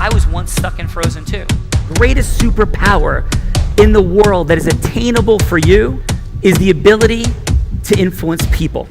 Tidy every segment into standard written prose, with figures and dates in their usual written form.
I was once stuck in Frozen too. Greatest superpower in the world that is attainable for you is the ability to influence people.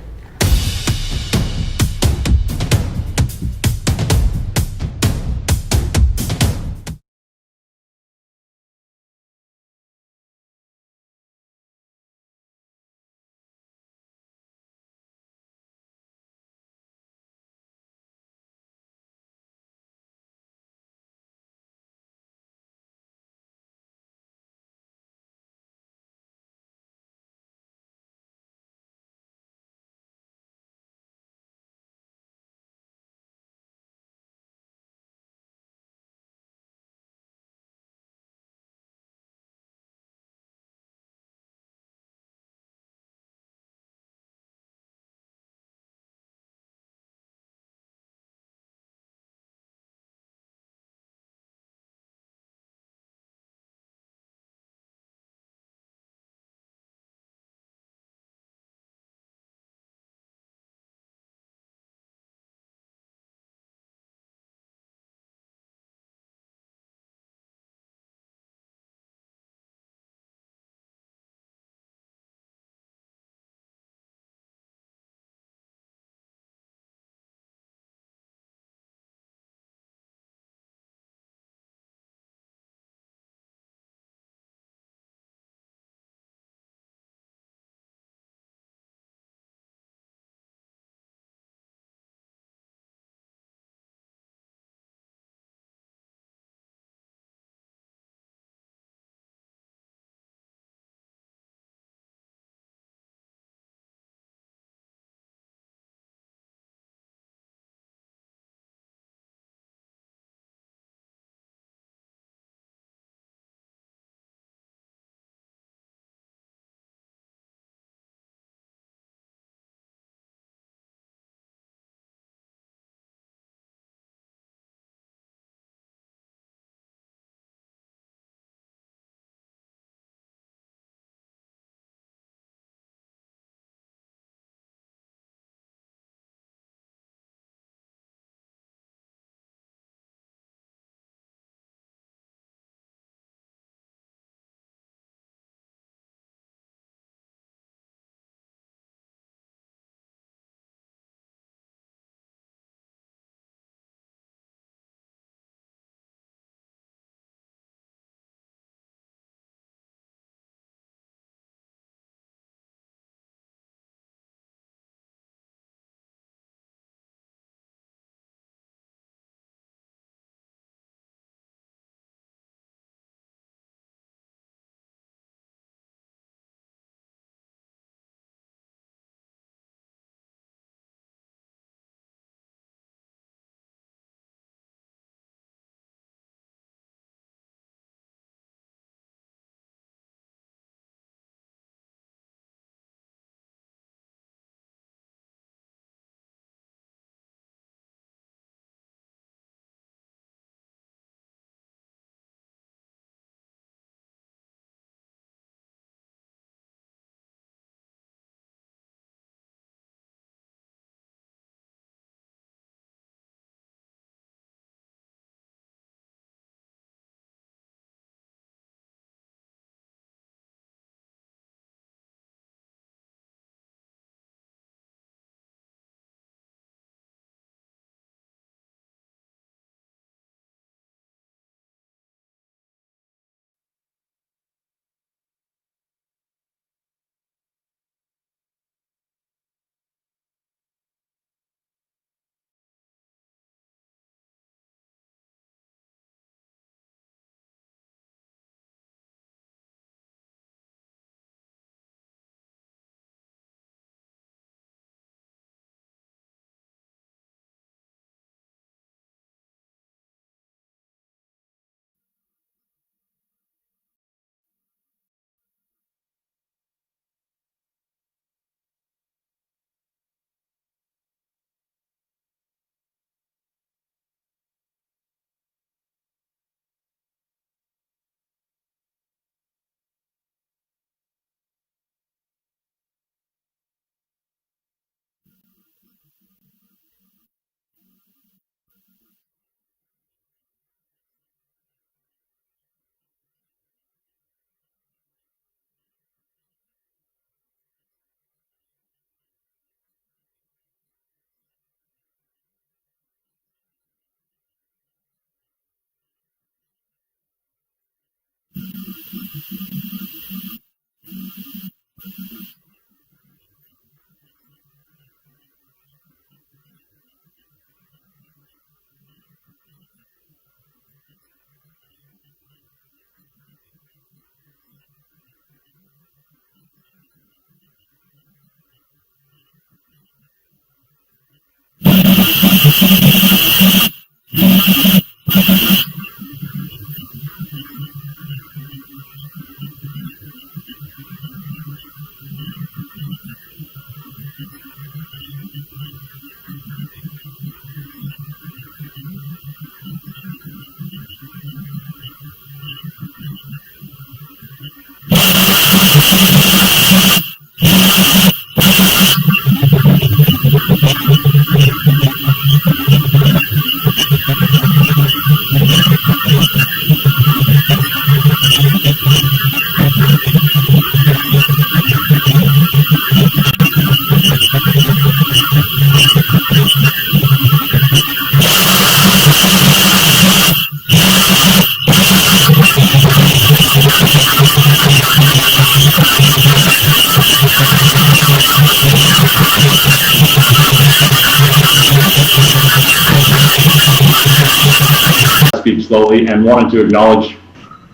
speak slowly, and wanted to acknowledge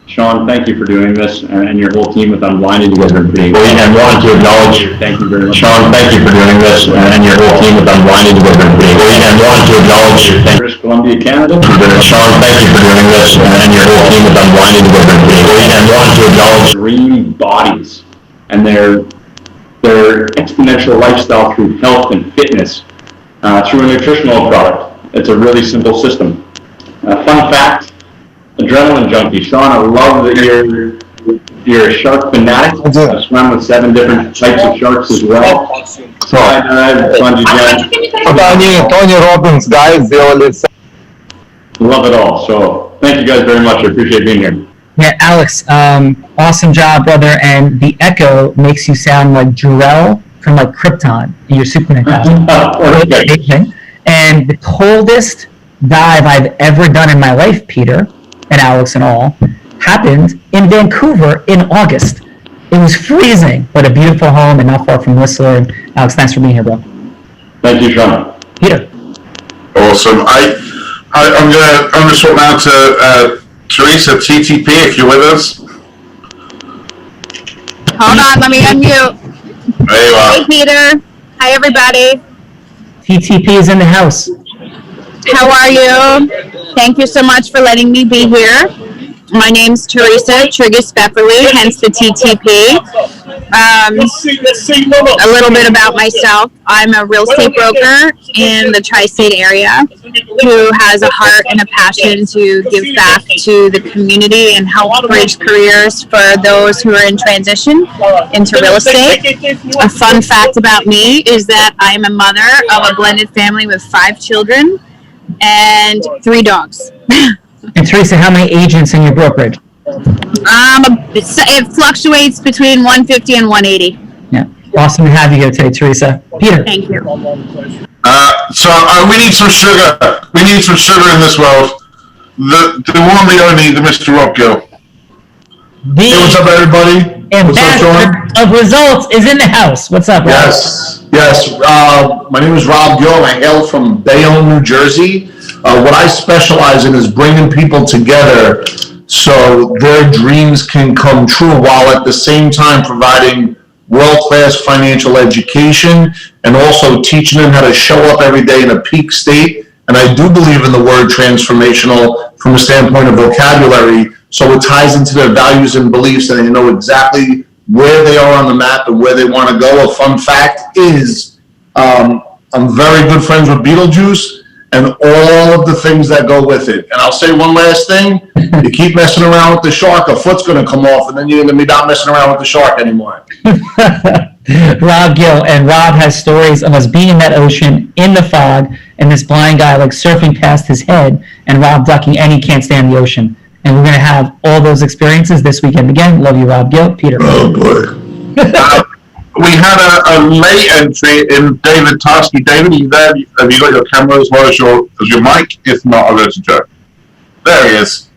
Sean, thank you for doing this, and your whole team with Unblinded. You guys are pretty. And wanted to acknowledge. Thank you very much, Sean. Thank you for doing this, and your whole team with Unblinded. You guys are pretty. And wanted to acknowledge. British Columbia, Canada. Sean, thank you for doing this, and your whole team with Unblinded. You guys are pretty. And wanted to acknowledge green bodies and their exponential lifestyle through health and fitness through a nutritional product. It's a really simple system. Fun fact. Adrenaline junkie. Sean, I love that you're a shark fanatic. I've swam with 7 different types of sharks as well. Tony Robbins, guys, they always love it all. So thank you guys very much. I appreciate being here. Yeah, Alex, awesome job, brother. And the echo makes you sound like Jor-El from like Krypton in your Superman costume. And the coldest dive I've ever done in my life, Peter and Alex and all, happened in Vancouver in August. It was freezing, but a beautiful home and not far from Whistler. And Alex, thanks for being here, bro. Thank you, Sean. Peter. Awesome. I'm gonna swap now to Teresa, TTP, if you're with us. Hold on, let me unmute. There you are. Hey, Peter. Hi, everybody. TTP is in the house. How are you? Thank you so much for letting me be here. My name's Teresa Trigus Beverly, hence the TTP. A little bit about myself. I'm a real estate broker in the tri-state area who has a heart and a passion to give back to the community and help bridge careers for those who are in transition into real estate. A fun fact about me is that I'm a mother of a blended family with 5 children and 3 dogs. And Teresa, how many agents in your brokerage? It fluctuates between 150 and 180. Yeah, awesome to have you here today, Teresa. Peter. Thank you. We need some sugar. We need some sugar in this world. The one, the only, the Mr. Rob Gill. Hey, what's up, everybody? What's up, Sean? Of results is in the house. What's up, Rob? Yes. My name is Rob Gill. I hail from Bayonne, New Jersey. What I specialize in is bringing people together so their dreams can come true while at the same time providing world-class financial education and also teaching them how to show up every day in a peak state. And I do believe in the word transformational from a standpoint of vocabulary, so it ties into their values and beliefs and they know exactly where they are on the map and where they want to go. A fun fact is I'm very good friends with Beetlejuice and all of the things that go with it. And I'll say one last thing. You keep messing around with the shark, a foot's going to come off, and then you're going to be not messing around with the shark anymore. Rob Gill, and Rob has stories of us being in that ocean in the fog and this blind guy like surfing past his head and Rob ducking and he can't stand the ocean. And we're going to have all those experiences this weekend again. Love you, Rob Gill. Peter. Oh, boy. We had a late entry in David Tarsky. David, are you there? Have you got your camera as well as your mic? If not, I'll go to Joe. There he is.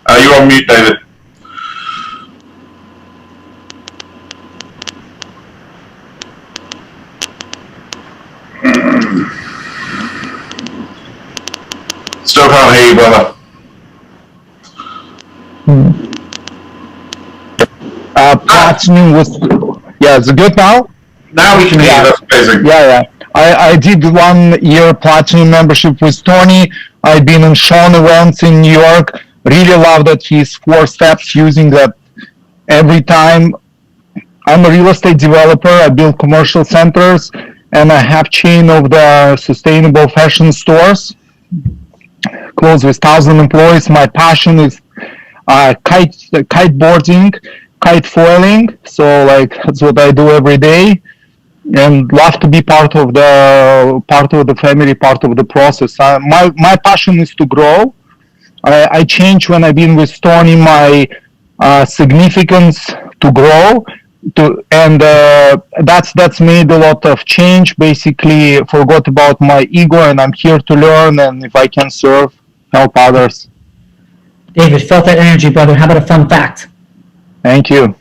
You're on mute, David. Still can't hear you, brother. Platinum was, yeah, it's good now? Now we can hear you, that's amazing. Yeah. I did 1 year platinum membership with Tony. I've been in Sean events in New York. Really love that he's 4 steps using that every time. I'm a real estate developer. I build commercial centers and I have chain of the sustainable fashion stores. Close with 1,000 employees. My passion is kiteboarding, kite foiling. So like that's what I do every day. And love to be part of the family, part of the process. My passion is to grow. I change when I've been with Tony my significance to grow, and that's made a lot of change. Basically, forgot about my ego, and I'm here to learn. And if I can serve, help others. David, felt that energy, brother. How about a fun fact? Thank you.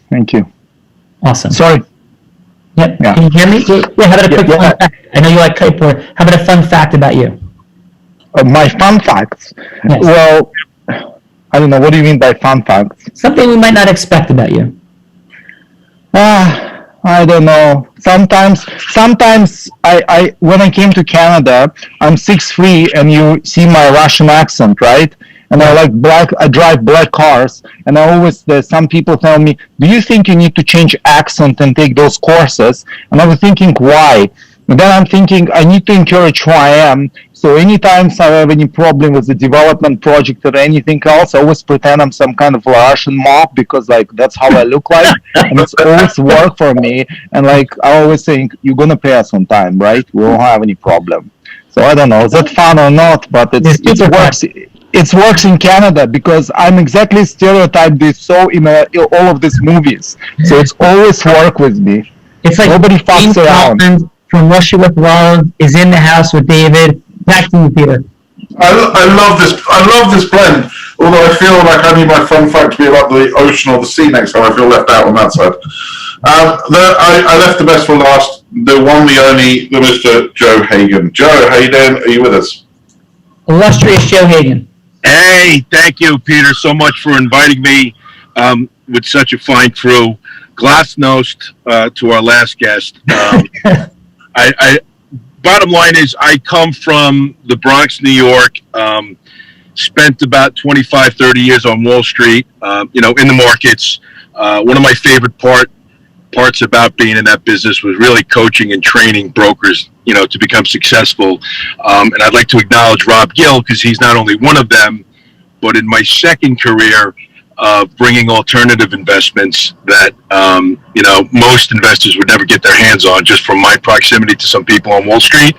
Awesome. Sorry. Yep. Yeah. Can you hear me? Yeah. How about a quick fun fact? I know you like kiteboard. How about a fun fact about you? My fun facts. Yes. Well, I don't know. What do you mean by fun facts? Something we might not expect about you. I don't know. Sometimes I when I came to Canada, I'm 6'3", and you see my Russian accent, right? And I drive black cars, and I always, some people tell me, do you think you need to change accent and take those courses? And I was thinking, why? And then I'm thinking, I need to encourage who I am. So anytime I have any problem with the development project or anything else, I always pretend I'm some kind of Russian mob, because like that's how I look like, and it's always worked for me. And like I always think, you're gonna pay us on time, right? We won't have any problem. So I don't know, is that fun or not? But it works. It works in Canada because I'm exactly stereotyped so in all of these movies. So it's always work with me. It's like nobody fucks around. From Russia with Love is in the house with David. Back to you, Peter. I love this. I love this blend. Although I feel like I need my fun fact to be about the ocean or the sea next time. I feel left out on that side. I left the best for last. The one, the only, the Mr. Joe Hagan. Joe, how you doing? Are you with us? Illustrious Joe Hagan. Hey, thank you, Peter, so much for inviting me with such a fine crew. Glasnost to our last guest. Bottom line is, I come from the Bronx, New York. Spent about 25, 30 years on Wall Street, in the markets. One of my favorite parts about being in that business was really coaching and training brokers, to become successful. And I'd like to acknowledge Rob Gill, because he's not only one of them, but in my second career of bringing alternative investments that, most investors would never get their hands on, just from my proximity to some people on Wall Street.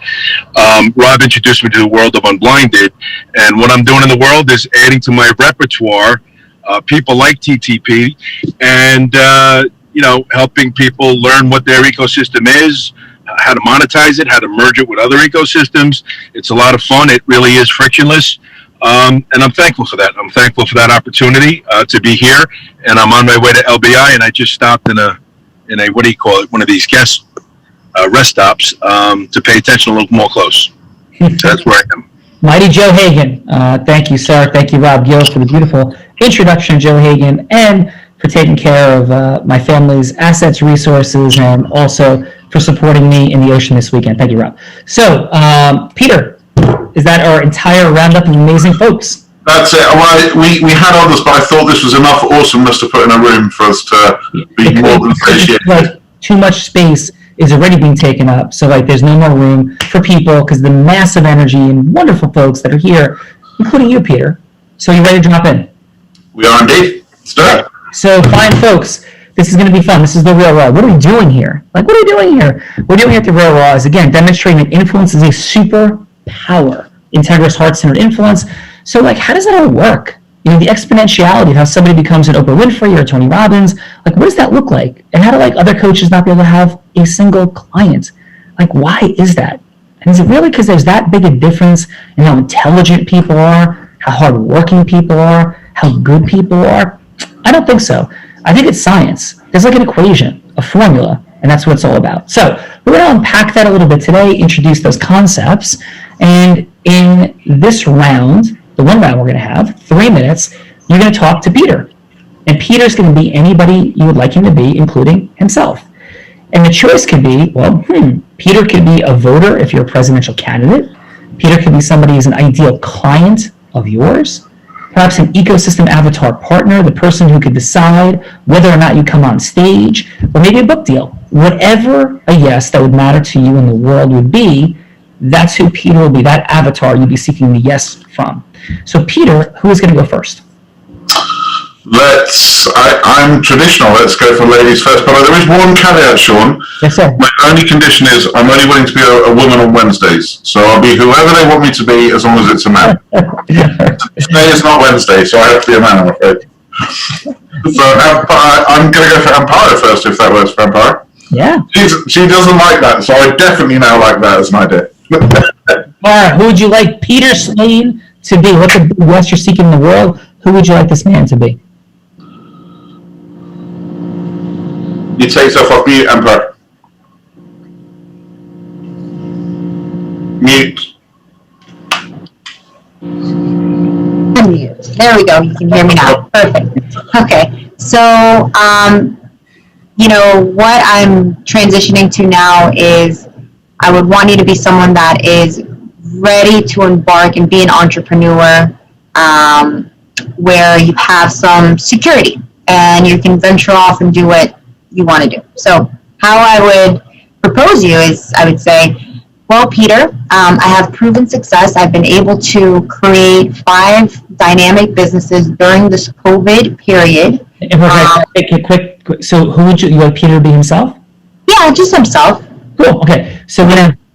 Rob introduced me to the world of Unblinded. And what I'm doing in the world is adding to my repertoire people like TTP and, helping people learn what their ecosystem is, how to monetize it, how to merge it with other ecosystems. It's a lot of fun. It really is frictionless. And I'm thankful for that. I'm thankful for that opportunity to be here. And I'm on my way to LBI, and I just stopped in a what do you call it, one of these guest rest stops to pay attention a little more close. So that's where I am. Mighty Joe Hagan. Thank you, sir. Thank you, Rob Gill, for the beautiful introduction, Joe Hagan, and for taking care of my family's assets, resources, and also for supporting me in the ocean this weekend. Thank you, Rob. So, Peter, is that our entire roundup of amazing folks? That's it. Well, we had others, but I thought this was enough awesomeness to put in a room for us to be more than appreciated. Like, too much space is already being taken up, so like there's no more room for people because the massive energy and wonderful folks that are here, including you, Peter. So you ready to drop in? We are indeed. Let's do it. So fine, folks. This is going to be fun. This is the Real Raw. What are we doing here? What are we doing here? We're doing at the Real Raw is, again, demonstrating that influence is a superpower. Integrous, heart-centered influence. So, how does that all work? The exponentiality of how somebody becomes an Oprah Winfrey or a Tony Robbins. What does that look like? And how do, other coaches not be able to have a single client? Why is that? And is it really because there's that big a difference in how intelligent people are, how hardworking people are, how good people are? I don't think so. I think it's science. There's an equation, a formula, and that's what it's all about. So we're going to unpack that a little bit today, introduce those concepts, and in this round, the one round we're going to have, 3 minutes, you're going to talk to Peter. And Peter's going to be anybody you would like him to be, including himself. And the choice could be, Peter could be a voter if you're a presidential candidate. Peter could be somebody who's an ideal client of yours. Perhaps an ecosystem avatar partner, the person who could decide whether or not you come on stage, or maybe a book deal. Whatever a yes that would matter to you in the world would be, that's who Peter will be, that avatar you'll be seeking the yes from. So Peter, who is going to go first? I'm traditional. Let's go for ladies first. But there is one caveat, Sean. Yes, sir. My only condition is I'm only willing to be a woman on Wednesdays. So I'll be whoever they want me to be as long as it's a man. Today is not Wednesday, so I have to be a man, I'm afraid. So I'm going to go for Empire first, if that works for Empire. Yeah. She doesn't like that, so I definitely now like that as an idea. Mara, who would you like Peter Slane to be? What the yes you're seeking in the world? Who would you like this man to be? You take yourself off mute, Empire. Mute. Unmute. There we go. You can hear me now. Perfect. Okay. So, what I'm transitioning to now is I would want you to be someone that is ready to embark and be an entrepreneur, where you have some security and you can venture off and do what you want to do. So how I would propose you is, I would say, well, Peter, I have proven success. I've been able to create 5 dynamic businesses during this COVID period. If I take it quick, so who would you want Peter to be himself? Yeah, just himself. Cool. Okay. So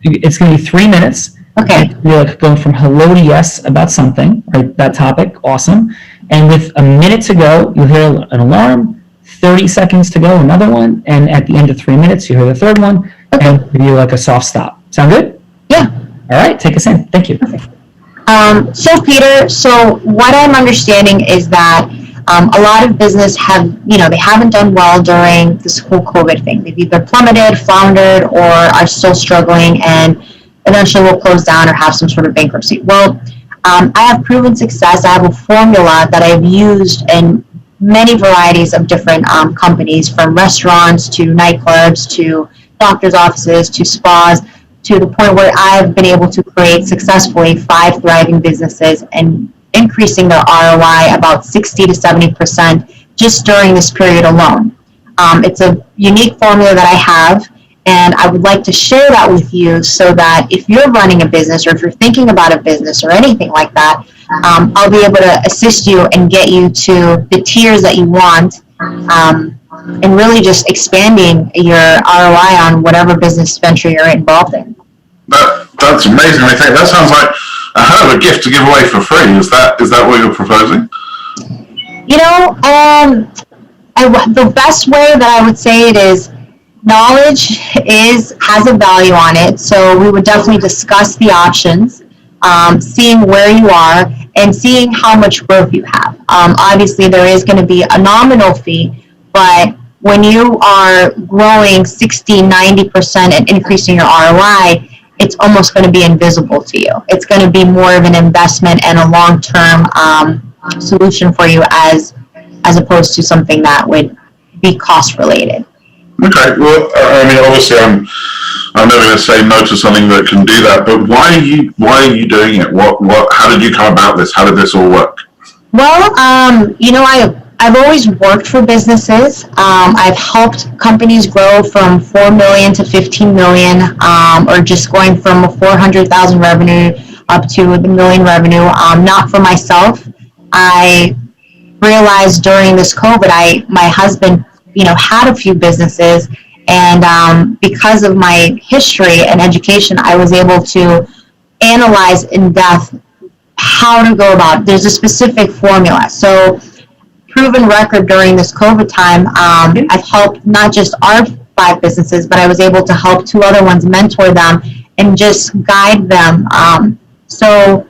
it's gonna be 3 minutes. Okay. You're like going from hello to yes about something, right? That topic. Awesome. And with a minute to go, you'll hear an alarm. 30 seconds to go, another one. And at the end of 3 minutes, you hear the third one. Okay. And give you like a soft stop. Sound good? Yeah. All right. Take us in. Thank you. So Peter, so what I'm understanding is that a lot of business they haven't done well during this whole COVID thing. They've either plummeted, floundered, or are still struggling and eventually will close down or have some sort of bankruptcy. Well, I have proven success. I have a formula that I've used in many varieties of different companies, from restaurants to nightclubs to doctor's offices to spas, to the point where I've been able to create successfully 5 thriving businesses and increasing their ROI about 60 to 70% just during this period alone. It's a unique formula that I have, and I would like to share that with you so that if you're running a business or if you're thinking about a business or anything like that, I'll be able to assist you and get you to the tiers that you want, and really just expanding your ROI on whatever business venture you're involved in. That's amazing. I think that sounds like a hell of a gift to give away for free. Is that what you're proposing? The best way that I would say it is, knowledge has a value on it. So we would definitely discuss the options, seeing where you are and seeing how much growth you have. Obviously, there is going to be a nominal fee, but when you are growing 60, 90% and increasing your ROI, it's almost going to be invisible to you. It's going to be more of an investment and a long-term solution for you as opposed to something that would be cost-related. Okay, well, I mean, obviously, I'm never going to say no to something that can do that. But why are you doing it? How did you come about this? How did this all work? Well, I've always worked for businesses. I've helped companies grow from 4 million to 15 million, or just going from a 400,000 revenue up to the million revenue. Not for myself. I realized during this COVID, my husband, had a few businesses, and because of my history and education, I was able to analyze in depth how to go about it. There's a specific formula. So, proven record during this COVID time, I've helped not just our 5 businesses, but I was able to help 2 other ones, mentor them, and just guide them. So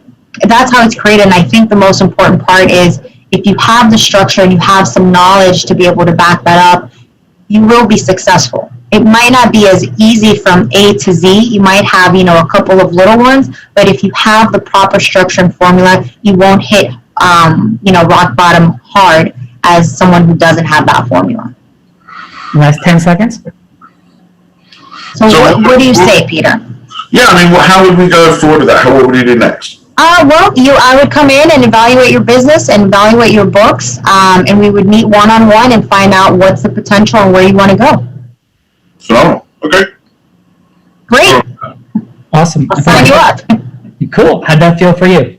that's how it's created. And I think the most important part is, if you have the structure and you have some knowledge to be able to back that up, you will be successful. It might not be as easy from A to Z. You might have, a couple of little ones, but if you have the proper structure and formula, you won't hit, rock bottom hard as someone who doesn't have that formula. Last 10 seconds. So what do you say, Peter? Yeah, I mean, how would we go forward with that? What would you do next? I would come in and evaluate your business and evaluate your books, and we would meet one-on-one and find out what's the potential and where you want to go. Phenomenal. Okay. Great. Awesome. I'll sign you up. Cool. How'd that feel for you?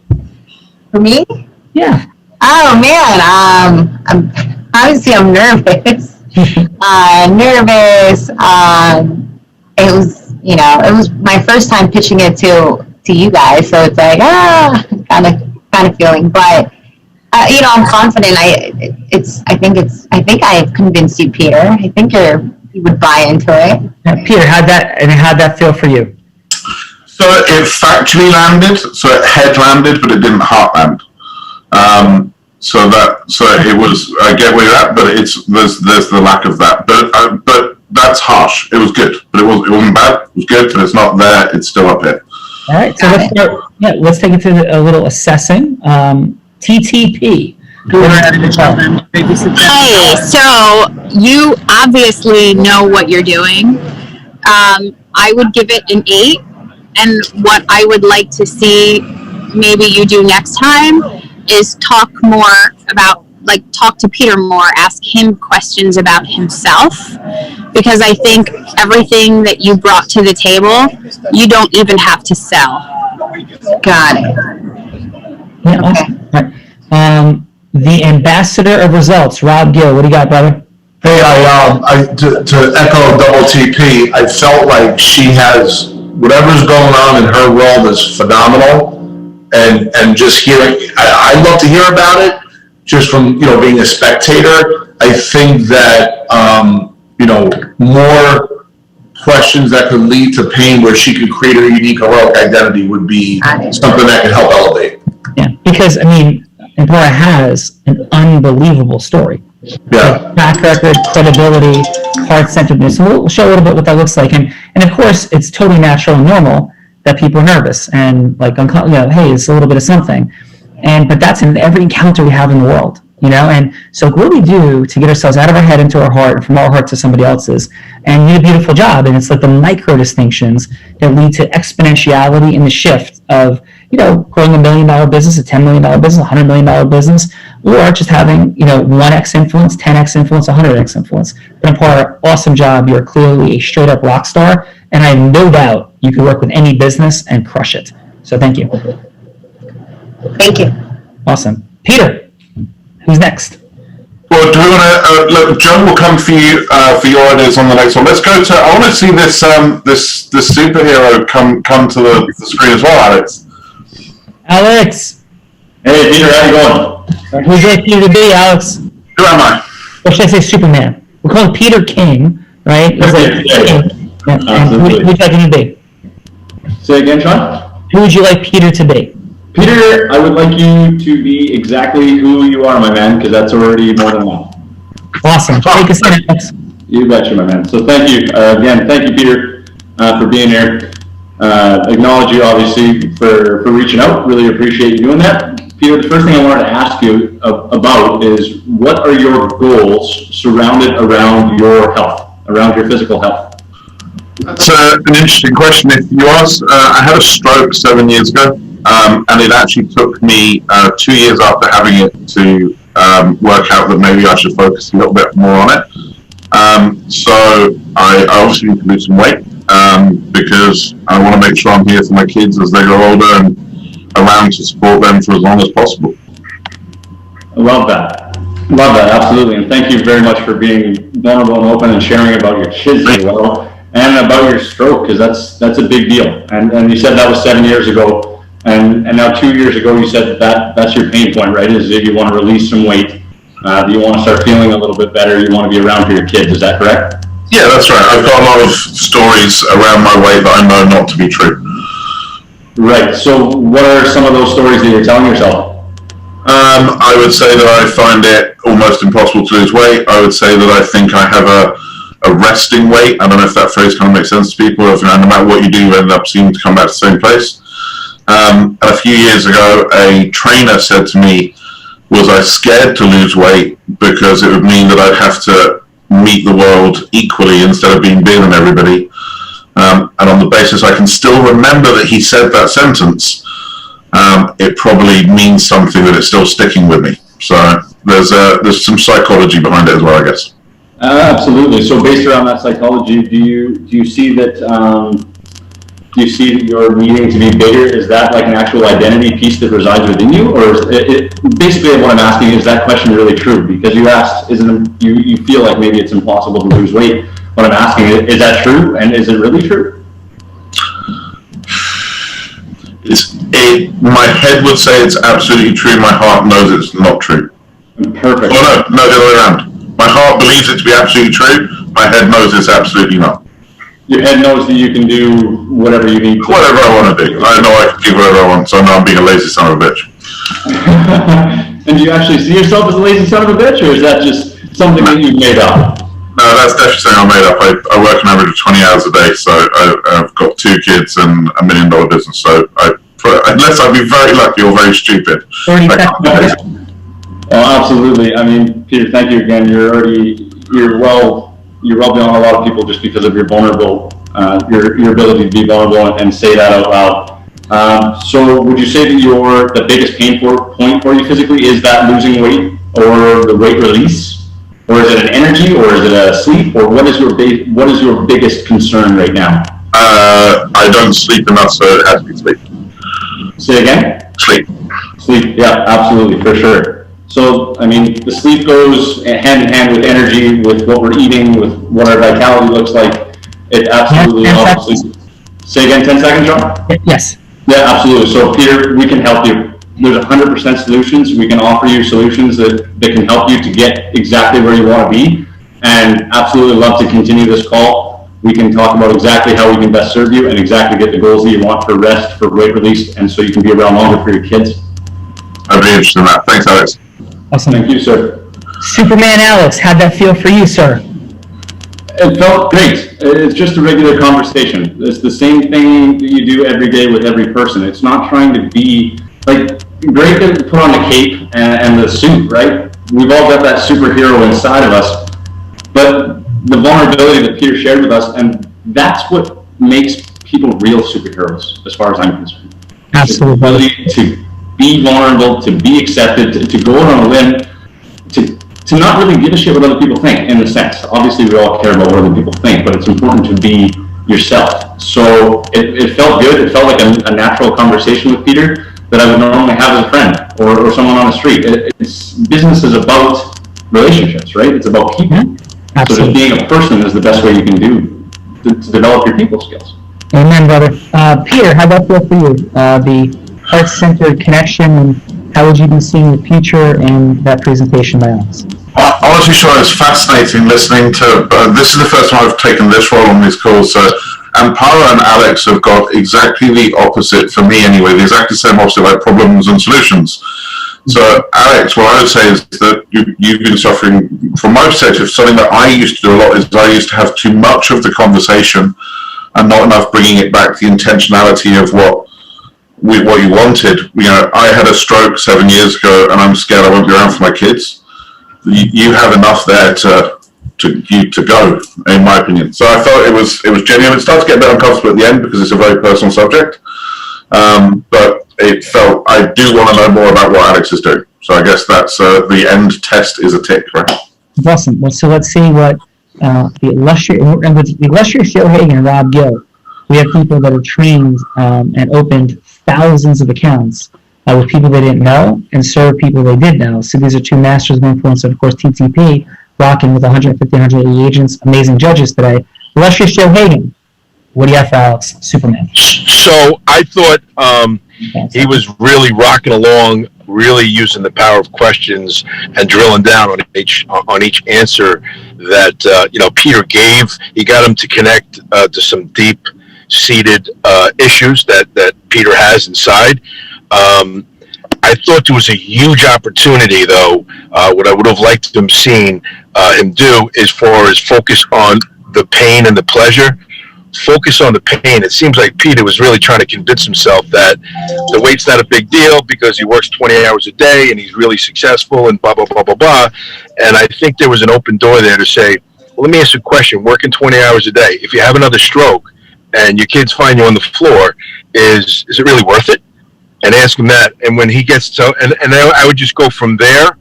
For me? Yeah. Oh man, I'm nervous. It was my first time pitching it to you guys, so it's like kind of feeling, but I'm confident. I think I've convinced you, Peter. I think you would buy into it. Peter, how'd that feel for you? So it factually landed, so it head landed, but it didn't heart land. So it was, I get where you're at, but there's the lack of that. But that's harsh. It was good, but it wasn't bad. It was good, but it's not there. It's still up here. All right, so let's take it to a little assessing. TTP. Hey, so you obviously know what you're doing. I would give it an 8. And what I would like to see maybe you do next time is talk to Peter more, ask him questions about himself, because I think everything that you brought to the table, you don't even have to sell. Got it. Yeah, awesome. All right. The ambassador of results, Rob Gill. What do you got, brother? Hey, to echo double TP, I felt like she has, whatever's going on in her world is phenomenal. And just hearing, I'd love to hear about it, just from, being a spectator. I think that, more questions that could lead to pain where she could create her unique heroic identity would be something that could help elevate. Yeah, because, Empora has an unbelievable story. Yeah. Track record, credibility, heart-centeredness. And we'll show a little bit what that looks like. And of course, it's totally natural and normal that people are nervous and hey, it's a little bit of something. But that's in every encounter we have in the world, And so what do we do to get ourselves out of our head into our heart and from our heart to somebody else's? And you do a beautiful job. And it's like the micro distinctions that lead to exponentiality in the shift of, growing $1 million business, a $10 million business, $100 million business, or just having, 1x influence, 10x influence, 100x influence. But Empora, awesome job. You're clearly a straight up rock star. And I have no doubt you could work with any business and crush it. So thank you. Thank you. Awesome. Peter, who's next? Well, do we want to look? John will come for you for your ideas on the next one. Let's go to. I want to see this this superhero come to the screen as well, Alex. Alex. Hey, Peter, how you going? Who'd you like Peter to be, Alex? Who am I? Or should I say Superman? We're calling Peter King, right? He's King. And who would you like him to be? Say again, Sean? Who would you like Peter to be? Peter, I would like you to be exactly who you are, my man, because that's already more than enough. Awesome. Take us in, Alex. You betcha, my man. So thank you. Again, thank you, Peter, for being here. Acknowledge you, obviously, for reaching out. Really appreciate you doing that. Peter, the first thing I wanted to ask you about is, what are your goals surrounded around your health, around your physical health? That's an interesting question. If you ask, I had a stroke 7 years ago, and it actually took me 2 years after having it to work out that maybe I should focus a little bit more on it. So I obviously need to lose some weight because I want to make sure I'm here for my kids as they grow older and around to support them for as long as possible. I love that. Love that, absolutely. And thank you very much for being vulnerable and open and sharing about your kids as well, and about your stroke, because that's a big deal. And you said that was 7 years ago, and now 2 years ago you said that's your pain point, right? Is that you want to release some weight, you want to start feeling a little bit better, you want to be around for your kids. Is that correct? Yeah, that's right. I've got a lot of stories around my weight that I know not to be true. Right. So what are some of those stories that you're telling yourself? I would say that I find it almost impossible to lose weight. I would say that I think I have a resting weight. I don't know if that phrase kind of makes sense to people. If, no matter what you do, you end up seeming to come back to the same place. A few years ago, a trainer said to me, was I scared to lose weight because it would mean that I'd have to meet the world equally instead of being bigger than everybody. And on the basis I can still remember that he said that sentence, it probably means something that it's still sticking with me. So there's some psychology behind it as well, I guess. Absolutely. So based around that psychology, do you see that you're needing to be bigger? Is that like an actual identity piece that resides within you, or is it basically what I'm asking, is that question really true? Because you asked, you feel like maybe it's impossible to lose weight. What I'm asking is that true, and is it really true? My head would say it's absolutely true. My heart knows it's not true. Perfect. Oh no, the other way around. My heart believes it to be absolutely true. My head knows it's absolutely not. Your head knows that you can do whatever you need to. Whatever I want to do. I know I can do whatever I want, so I know I'm being a lazy son of a bitch. And do you actually see yourself as a lazy son of a bitch, or is that just something that you've made up? No, that's definitely something I made up. I work an average of 20 hours a day, so I've got 2 kids and $1 million business, so unless I'd be very lucky or very stupid. 30 seconds. Oh, absolutely. I mean, Peter, thank you again. You're well beyond a lot of people just because of your your ability to be vulnerable and say that out loud. So would you say that the biggest pain point for you physically is that losing weight or the weight release? Or is it an energy, or is it a sleep, or what is your biggest concern right now? I don't sleep enough, so it has to be sleep. Say again? Sleep. Sleep, yeah, absolutely, for sure. So, I mean, the sleep goes hand in hand with energy, with what we're eating, with what our vitality looks like. It absolutely helps. Say again, 10 seconds, John? Yes. Yeah, absolutely. So, Peter, we can help you. There's 100% solutions. We can offer you solutions that can help you to get exactly where you want to be. And absolutely love to continue this call. We can talk about exactly how we can best serve you and exactly get the goals that you want for rest, for weight release, and so you can be around longer for your kids. I'd be interested in that. Thanks, Alex. Awesome. Thank you, sir. Superman Alex, how'd that feel for you, sir? It felt great. It's just a regular conversation. It's the same thing that you do every day with every person. It's not trying to be like, great to put on the cape and the suit, right? We've all got that superhero inside of us, but the vulnerability that Peter shared with us, and that's what makes people real superheroes, as far as I'm concerned. Absolutely. The ability to be vulnerable, to be accepted, to go out on a limb, to not really give a shit what other people think, in a sense. Obviously, we all care about what other people think, but it's important to be yourself. So it felt good. It felt like a natural conversation with Peter that I would normally have as a friend or someone on the street. Business is about relationships, right? It's about people. Absolutely. So just being a person is the best way you can do to develop your people skills. Amen, brother. Peter, how'd that feel for you? The heart-centered connection, and how would you be seeing the future in that presentation by Alex? Honestly, Sean, it's fascinating listening to, this is the first time I've taken this role on these calls, so Amparo and Alex have got exactly the opposite, for me anyway, the exactly same opposite, like problems and solutions. So, Alex, what I would say is that you've been suffering, from my perspective, something that I used to do a lot is I used to have too much of the conversation and not enough bringing it back to the intentionality of what you wanted. You know, I had a stroke 7 years ago, and I'm scared I won't be around for my kids. You have enough there to go, in my opinion. So I felt it was genuine. It started to get a bit uncomfortable at the end because it's a very personal subject. But it felt, I do want to know more about what Alex is doing. So I guess that's the end test is a tick, right? Awesome. Well, so let's see what the illustrious Joe Hagan and Rob Gill. We have people that are trained and opened thousands of accounts with people they didn't know and serve people they did know. So these are two masters of influence, and of course TTP, rocking with 150, 180 agents, amazing judges today. Illustrious Joe Hagan, what do you have for Alex, Superman? So I thought he was really rocking along, really using the power of questions and drilling down on each answer that Peter gave. He got him to connect to some deep-seated issues that Peter has inside. I thought there was a huge opportunity, though. What I would have liked him seeing him do is far as focus on the pain and the pleasure. Focus on the pain. It seems like Peter was really trying to convince himself that the weight's not a big deal because he works 20 hours a day and he's really successful and blah, blah, blah, blah, blah. And I think there was an open door there to say, well, let me ask you a question. Working 20 hours a day, if you have another stroke and your kids find you on the floor, is it really worth it? And ask him that. And when he gets to, and I would just go from there.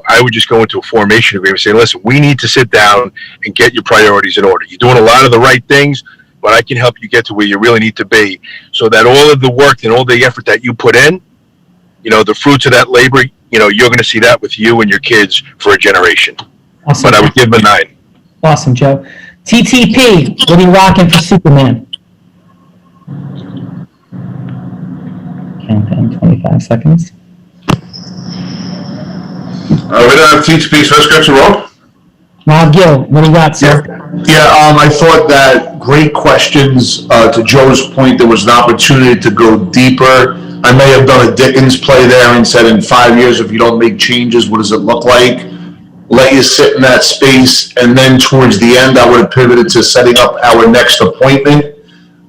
I would just go into a formation agreement saying, listen, we need to sit down and get your priorities in order. You're doing a lot of the right things, but I can help you get to where you really need to be so that all of the work and all the effort that you put in, the fruits of that labor, you're going to see that with you and your kids for a generation. Awesome. But I would give him a 9. Awesome, Joe. TTP, what are you rocking for Superman? Countdown, 25 seconds. We don't have TTP, so let's go to Rob. Rob Gill, what do you got, sir? Yeah, I thought that great questions. To Joe's point, there was an opportunity to go deeper. I may have done a Dickens play there and said, in 5 years, if you don't make changes, what does it look like? Let you sit in that space, and then towards the end, I would have pivoted to setting up our next appointment.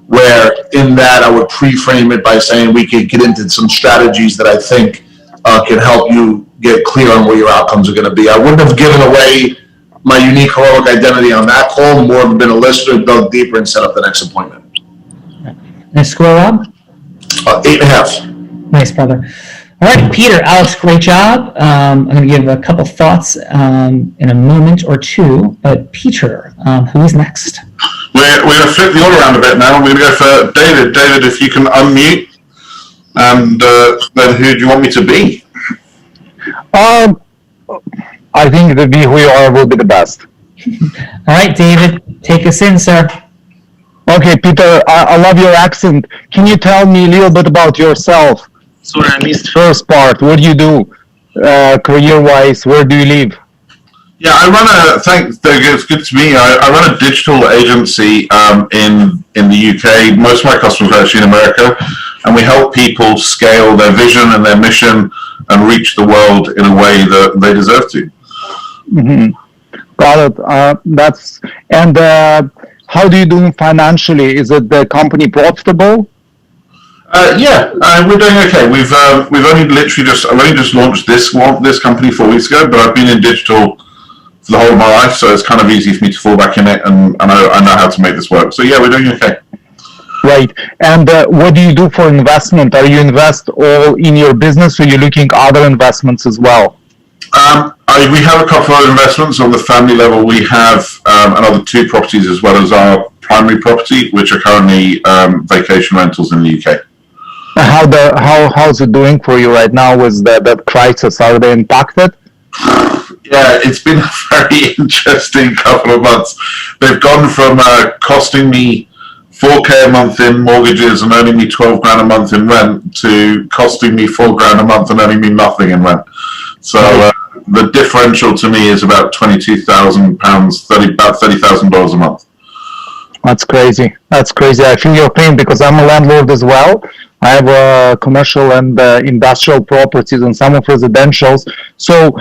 where in that I would pre-frame it by saying we could get into some strategies that I think can help you get clear on where your outcomes are going to be. I wouldn't have given away my unique heroic identity on that call, more have been a listener, dug deeper, and set up the next appointment. Nice score, Rob? 8.5. Nice, brother. All right, Peter, Alex, great job. I'm going to give a couple thoughts in a moment or two, but Peter, who is next? We're going to flip the order around a bit now. We're going to go for David. David, if you can unmute, and then who do you want me to be? I think the be who you are will be the best. All right, David, take us in, sir. Okay, Peter, I love your accent. Can you tell me a little bit about yourself? Sorry, I missed first part. What do you do career-wise? Where do you live? Yeah, I run it's good to me. I run a digital agency in the UK. Most of my customers are actually in America, and we help people scale their vision and their mission and reach the world in a way that they deserve to. Mm-hmm. Got it. How do you do financially? Is it the company profitable? Yeah, we're doing okay. I've only just launched this company 4 weeks ago, but I've been in digital for the whole of my life, so it's kind of easy for me to fall back in it, and I know how to make this work. So yeah, we're doing okay. Right. And what do you do for investment? Are you invest all in your business, or are you looking at other investments as well? We have a couple of investments on the family level. We have another 2 properties as well as our primary property, which are currently vacation rentals in the UK. How's it doing for you right now with that crisis? Are they impacted? Yeah, it's been a very interesting couple of months. They've gone from costing me $4,000 a month in mortgages and earning me $12,000 a month in rent to costing me $4,000 a month and earning me nothing in rent. So the differential to me is about £22,000, about $30,000 a month. That's crazy. That's crazy. I feel your pain because I'm a landlord as well. I have commercial and industrial properties and some of residentials. So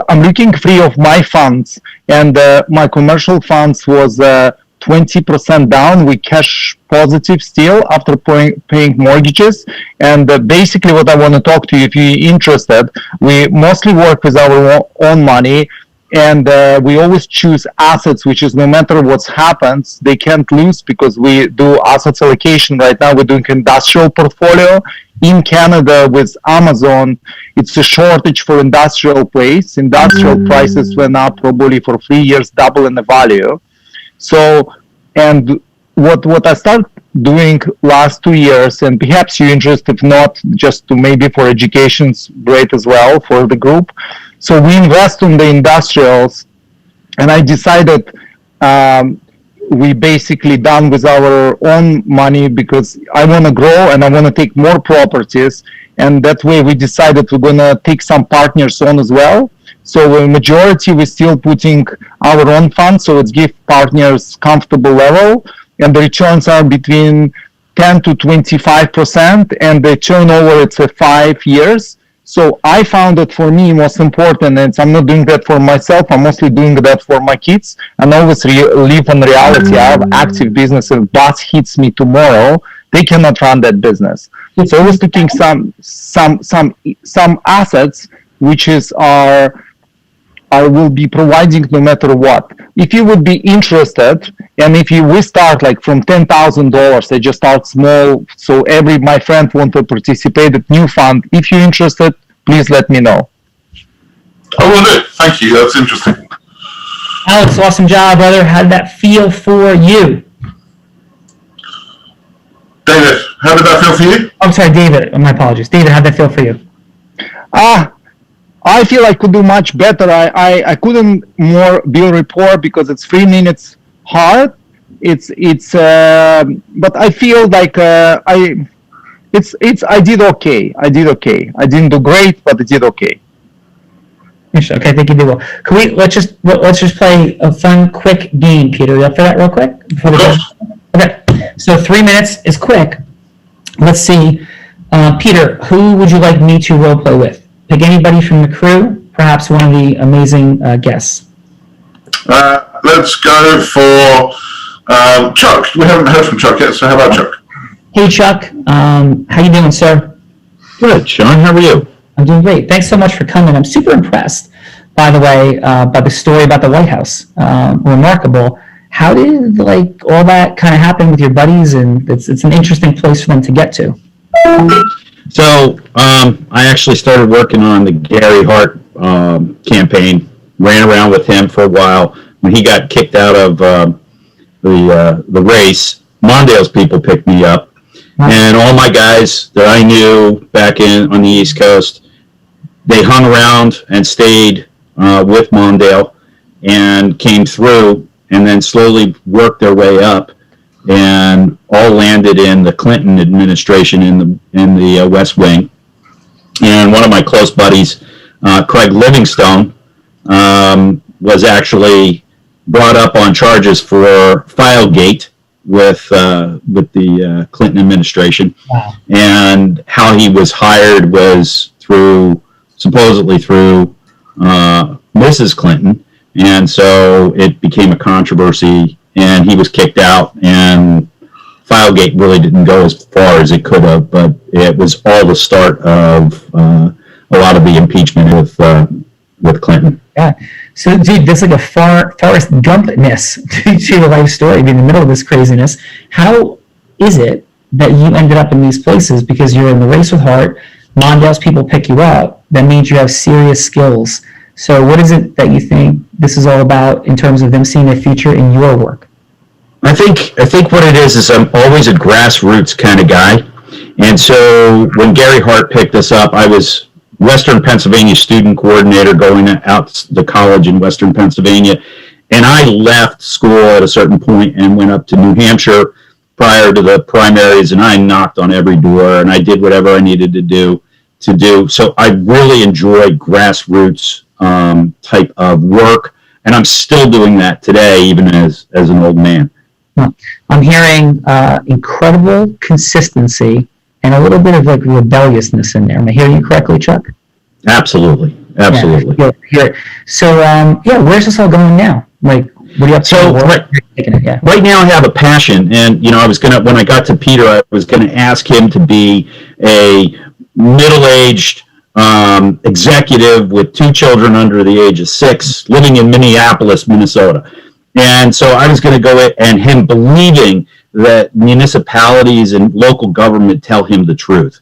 I'm looking free of my funds, and my commercial funds was 20% down. We cash positive still after paying mortgages. And basically what I want to talk to you, if you're interested, we mostly work with our own money. And we always choose assets, which is no matter what happens, they can't lose, because we do assets allocation. Right now we're doing industrial portfolio. In Canada with Amazon, it's a shortage for industrial place. Industrial prices went up probably for 3 years, double in the value. So, and what I started doing last 2 years, and perhaps you're interested, if not, just to maybe for education's great as well for the group. So we invest in the industrials, and I decided we basically done with our own money because I want to grow and I want to take more properties, and that way we decided we're going to take some partners on as well. So the majority we're still putting our own funds, so it's give partners comfortable level, and the returns are between 10 to 25%, and the turnover it's 5 years. So I found that for me most important, and I'm not doing that for myself, I'm mostly doing that for my kids, and always live on reality. I have active business. If boss hits me tomorrow, they cannot run that business. So I was taking some assets, which is I will be providing no matter what. If you would be interested, and if we start like from $10,000, they just start small. So my friend want to participate in new fund. If you're interested, please let me know. I will do. Thank you. That's interesting. Alex, awesome job, brother. How did that feel for you? David, how did that feel for you? I'm sorry, David. My apologies. David, how did that feel for you? I feel I could do much better. I couldn't more build rapport because it's 3 minutes hard. But I feel like I did okay. I didn't do great, but I did okay. Okay, I think you did well. Let's just play a fun, quick game, Peter. You up for that real quick? Okay, so 3 minutes is quick. Let's see. Peter, who would you like me to role play with? Pick anybody from the crew, perhaps one of the amazing guests. Let's go for Chuck. We haven't heard from Chuck yet, so how about Chuck? Hey, Chuck. How you doing, sir? Good, Sean, how are you? I'm doing great. Thanks so much for coming. I'm super impressed, by the way, by the story about the White House. Remarkable. How did like all that kind of happen with your buddies? And it's an interesting place for them to get to. So, I actually started working on the Gary Hart campaign, ran around with him for a while. When he got kicked out of the race, Mondale's people picked me up. And all my guys that I knew back on the East Coast, they hung around and stayed with Mondale and came through and then slowly worked their way up and all landed in the Clinton administration in the West Wing. And one of my close buddies, Craig Livingstone, was actually brought up on charges for Filegate with the Clinton administration. Wow. And how he was hired was supposedly through Mrs. Clinton, and so it became a controversy, and he was kicked out, and Filegate really didn't go as far as it could have, but it was all the start of a lot of the impeachment with Clinton. Yeah. So, dude, there's like a Forrest Gump-ness to your life story. In the middle of this craziness, how is it that you ended up in these places? Because you're in the race with Hart, Mondale's people pick you up. That means you have serious skills. So, what is it that you think this is all about in terms of them seeing a future in your work? I think what it is I'm always a grassroots kind of guy, and so when Gary Hart picked us up, I was Western Pennsylvania student coordinator going out to college in Western Pennsylvania. And I left school at a certain point and went up to New Hampshire prior to the primaries, and I knocked on every door and I did whatever I needed to do. So I really enjoy grassroots type of work, and I'm still doing that today, even as an old man. I'm hearing incredible consistency and a little bit of like rebelliousness in there. Am I hearing you correctly, Chuck? Absolutely. Yeah. So, where's this all going now? Like, what are you up to? So right now I have a passion, and when I got to Peter, I was gonna ask him to be a middle-aged executive with 2 children under the age of 6, living in Minneapolis, Minnesota. And so I was going to go and him believing that municipalities and local government tell him the truth.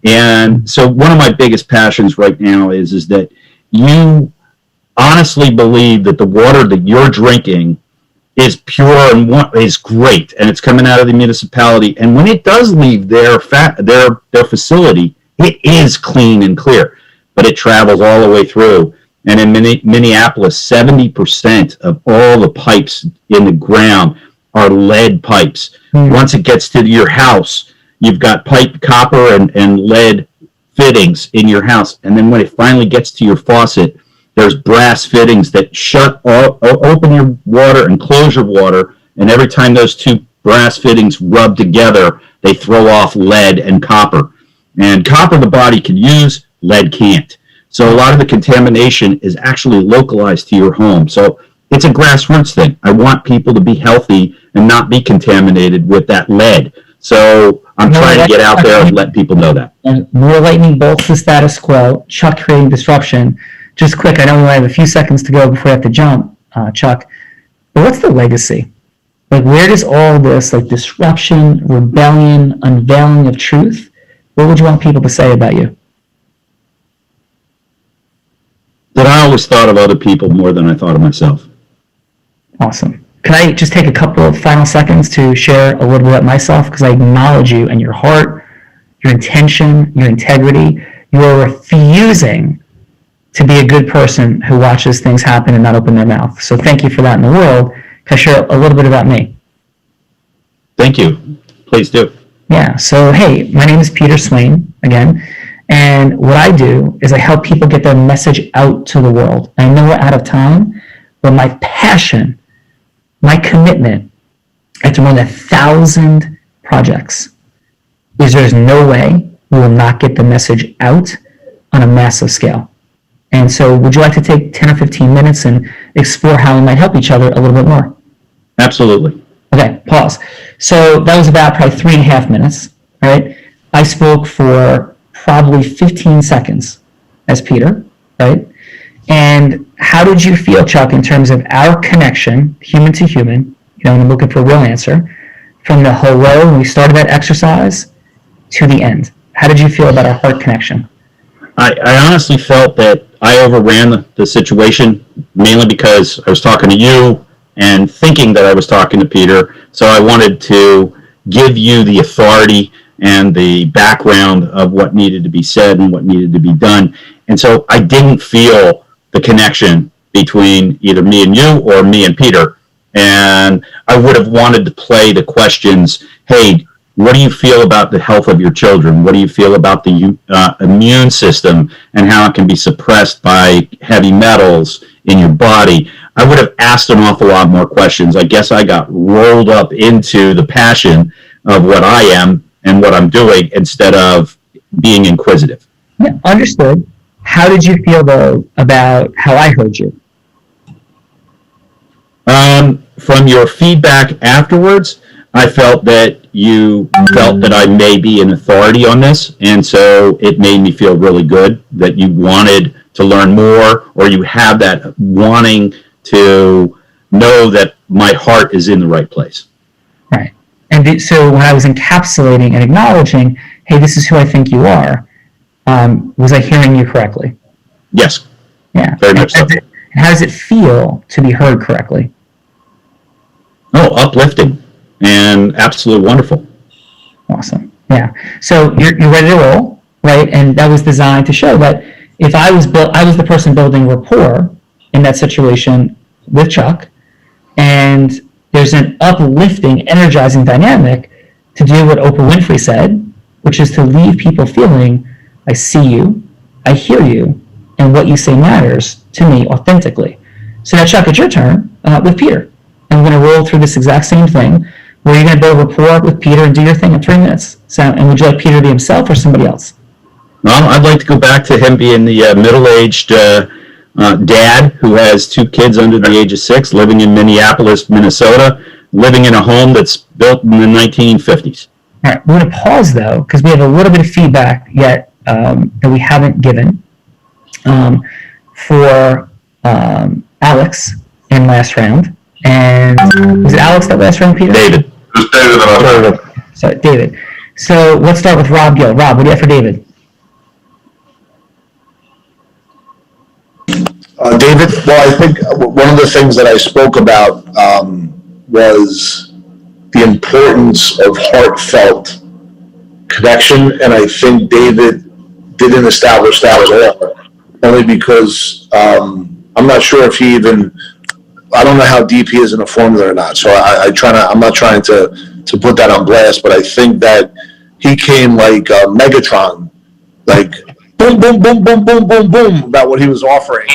And so one of my biggest passions right now is that you honestly believe that the water that you're drinking is pure and is great, and it's coming out of the municipality. And when it does leave their facility, it is clean and clear, but it travels all the way through. And in Minneapolis, 70% of all the pipes in the ground are lead pipes. Once it gets to your house, you've got copper and lead fittings in your house. And then when it finally gets to your faucet, there's brass fittings that open your water and close your water. And every time those 2 brass fittings rub together, they throw off lead and copper. And copper the body can use, lead can't. So a lot of the contamination is actually localized to your home. So it's a grassroots thing. I want people to be healthy and not be contaminated with that lead. So I'm trying to get out there and let people know that. And more lightning bolts the status quo, Chuck creating disruption. Just quick, I know we only have a few seconds to go before we have to jump, Chuck. But what's the legacy? Like, where does all this, like, disruption, rebellion, unveiling of truth, what would you want people to say about you? That I always thought of other people more than I thought of myself. Awesome. Can I just take a couple of final seconds to share a little bit about myself? Because I acknowledge you and your heart, your intention, your integrity. You are refusing to be a good person who watches things happen and not open their mouth. So thank you for that in the world. Can I share a little bit about me? Thank you. Please do. Yeah. So, hey, my name is Peter Swain, again. And what I do is I help people get their message out to the world. I know we're out of time, but my passion, my commitment after more than 1,000 projects is there's no way we will not get the message out on a massive scale. And so would you like to take 10 or 15 minutes and explore how we might help each other a little bit more? Absolutely. Okay, pause. So that was about probably 3.5 minutes, right? I spoke for probably 15 seconds as Peter, right? And how did you feel, Chuck, in terms of our connection, human to human, and I'm looking for a real answer, from the hello when we started that exercise to the end? How did you feel about our heart connection? I honestly felt that I overran the situation, mainly because I was talking to you and thinking that I was talking to Peter. So I wanted to give you the authority and the background of what needed to be said and what needed to be done. And so I didn't feel the connection between either me and you or me and Peter. And I would have wanted to play the questions, hey, what do you feel about the health of your children? What do you feel about the immune system and how it can be suppressed by heavy metals in your body? I would have asked an awful lot more questions. I guess I got rolled up into the passion of what I am and what I'm doing instead of being inquisitive. Yeah, understood. How did you feel, though, about how I heard you? From your feedback afterwards, I felt that you felt that I may be an authority on this, and so it made me feel really good that you wanted to learn more, or you have that wanting to know that my heart is in the right place. Right. And so when I was encapsulating and acknowledging, hey, this is who I think you are, was I hearing you correctly? Yes. Yeah. Very much so. How does it feel to be heard correctly? Oh, uplifting and absolutely wonderful. Awesome. Yeah. So you're ready to roll, right? And that was designed to show that if I was the person building rapport in that situation with Chuck, and there's an uplifting, energizing dynamic to do what Oprah Winfrey said, which is to leave people feeling, I see you, I hear you, and what you say matters to me authentically. So now, Chuck, it's your turn with Peter. And we're going to roll through this exact same thing, where you're going to build rapport with Peter and do your thing in 3 minutes. So, and would you like Peter to be himself or somebody else? Well, I'd like to go back to him being the middle-aged dad who has 2 kids under the age of 6, living in Minneapolis, Minnesota, living in a home that's built in the 1950s. All right, we're going to pause, though, because we have a little bit of feedback yet that we haven't given for Alex in last round. And was it Alex that last round, Peter? David. It was David that I was. Sorry, David. So let's start with Rob Gill. Rob, what do you have for David? David, well, I think one of the things that I spoke about was the importance of heartfelt connection, and I think David didn't establish that at all, only because I'm not sure if he even, I don't know how deep he is in a formula or not, so I'm not trying to put that on blast, but I think that he came like Megatron, like boom, boom, boom, boom, boom, boom, boom, about what he was offering.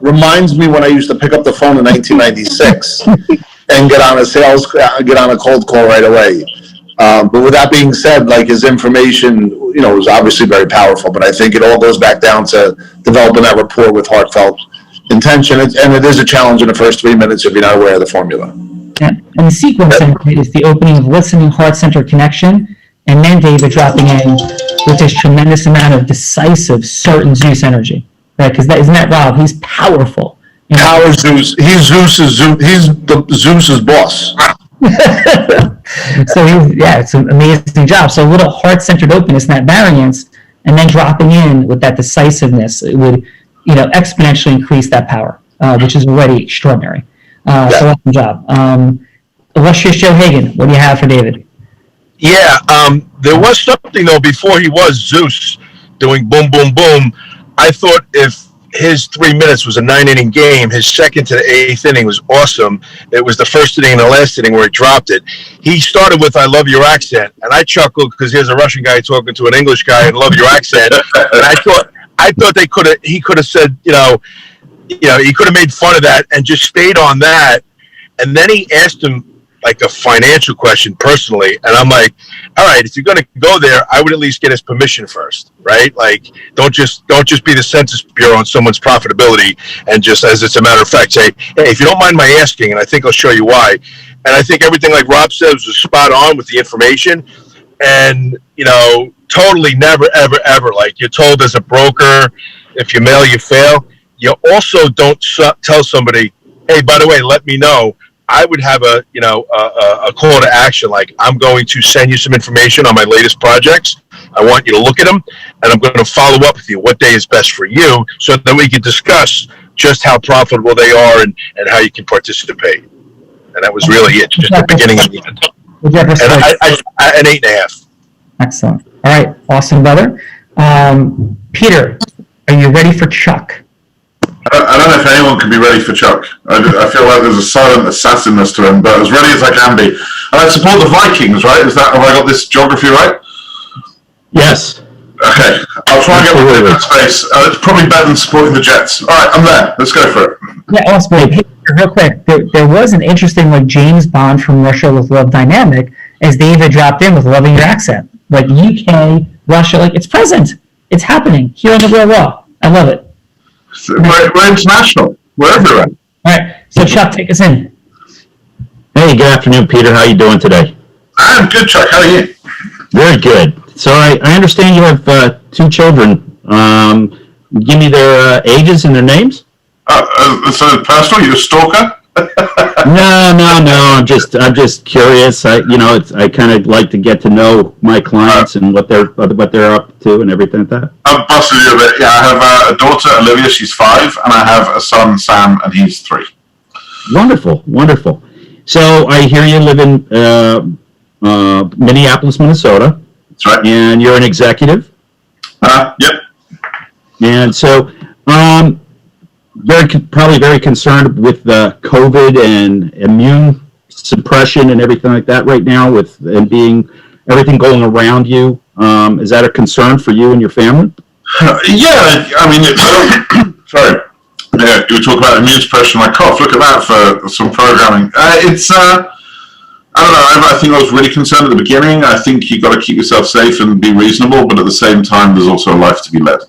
Reminds me when I used to pick up the phone in 1996 and get on a cold call right away. But with that being said, like his information, was obviously very powerful, but I think it all goes back down to developing that rapport with heartfelt intention. And it is a challenge in the first 3 minutes if you're not aware of the formula. Yeah. And the sequencing is the opening of listening, heart-centered connection, and then David dropping in with this tremendous amount of decisive, certain Zeus energy. Right, because isn't that Rob? He's powerful. Power Zeus. He's the Zeus's boss. So it's an amazing job. So a little heart-centered openness and that variance, and then dropping in with that decisiveness, it would, exponentially increase that power, which is already extraordinary. So awesome job. Illustrious Joe Hagan, what do you have for David? Yeah, there was something though before he was Zeus doing boom, boom, boom. I thought if his 3 minutes was a 9-inning game, his second to the 8th inning was awesome. It was the first inning and the last inning where he dropped it. He started with "I love your accent," and I chuckled because here's a Russian guy talking to an English guy and "love your accent." And I thought he could have said, he could have made fun of that and just stayed on that. And then he asked him like a financial question personally, and I'm like, all right, if you're going to go there, I would at least get his permission first, right? Like, don't just be the Census Bureau on someone's profitability and just, as it's a matter of fact, say, hey, if you don't mind my asking, and I think I'll show you why. And I think everything, like Rob said, was spot on with the information, and totally never, ever, ever, like you're told as a broker, if you mail, you fail. You also don't tell somebody, hey, by the way, let me know. I would have a call to action, like, I'm going to send you some information on my latest projects. I want you to look at them, and I'm going to follow up with you. What day is best for you, so that we can discuss just how profitable they are and how you can participate. And that was really it, just the beginning and the end. And an 8.5. Excellent. All right, awesome, brother. Peter, are you ready for Chuck? I don't know if anyone can be ready for Chuck. I feel like there's a silent assassinness to him, but as ready as I can be. And I support the Vikings, right? Have I got this geography right? Yes. Okay, I'll try and get within that space. It's probably better than supporting the Jets. All right, I'm there. Let's go for it. Yeah, awesome. Hey, real quick, there was an interesting, like, James Bond from Russia with Love dynamic, as David dropped in with Loving Your Accent. Like, UK, Russia, like, it's present. It's happening here on the real law. I love it. We're international. We're everywhere. All right, so Chuck, take us in. Hey, good afternoon, Peter. How are you doing today? I'm good, Chuck. How are you? Very good. So I understand you have 2 children. Give me their ages and their names. So personal? You a stalker? No. I'm just curious. I kind of like to get to know my clients and what they're up to and everything like that. I'm busting you a bit. Yeah, I have a daughter, Olivia. She's 5, and I have a son, Sam, and he's 3. Wonderful. So I hear you live in Minneapolis, Minnesota. That's right. And you're an executive. Yep. And so, probably very concerned with the COVID and immune suppression and everything like that right now, and everything going around you. Is that a concern for you and your family? Yeah, I mean, it's, sorry. Yeah, you talk about immune suppression, my cough. Look at that for some programming. I don't know. I think I was really concerned at the beginning. I think you've got to keep yourself safe and be reasonable, but at the same time, there's also a life to be led.